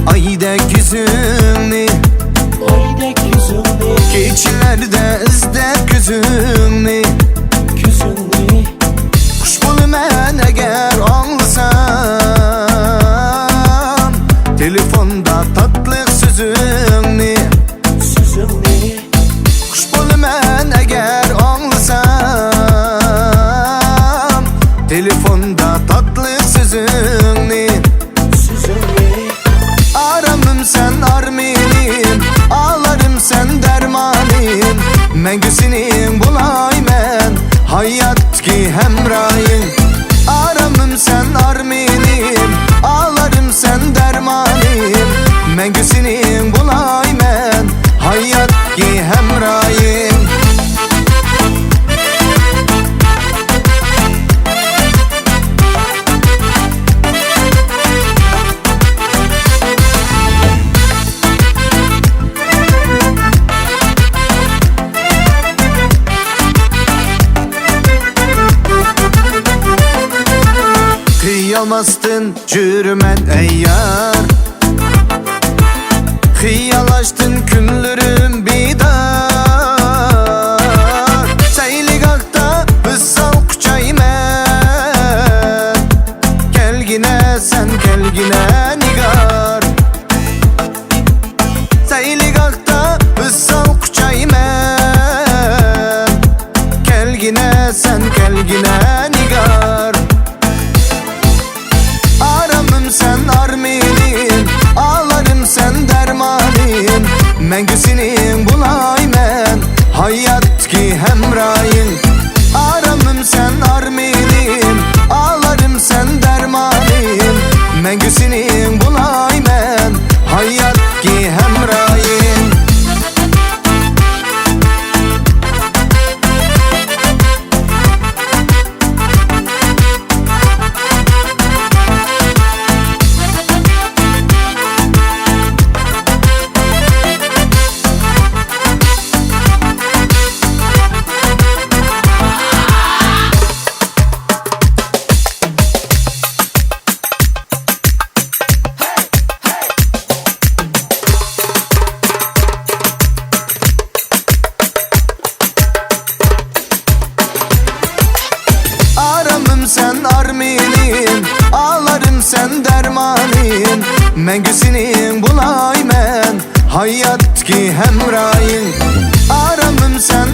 Aydek yüzünü, aydek yüzünü, keçilerde izlep yüzünü, yüzünü. kuş bulumen eğer anlasam, telefonda tatlıq sözünü, Sözünü, kuş bulumen eğer anlasam, telefonda tatlıq sözünü. sözünü. Aramım sen arminim, ağlarım sen dermanim. Mengüsinin bulay men, hayat ki hemrayın. Aramım sen arminim, ağlarım sen dermanim. Mengüsinin bulay men, hayat ki hemrayın. Kıyamaztın cürmen ey yar, Hiyalaştın günlerim bidar. Seyligakta hıssal kucaymen, Kelgine sen kelgine nigar. Seyligakta hıssal kucaymen, Kelgine sen kelgine nigar. Aramım sen arminim, ağlarım sen dermanim. Mengüsinin bulay men, hayat ki hemrayın. Aramım sen arminim, ağlarım sen dermanim. Mengüsinin bulay men, hayat ki hemrayın. Aramım sen arminim, ağlarım sen dermanim. Mengüsinin bulay men, hayat ki hemrayın. Aramım sen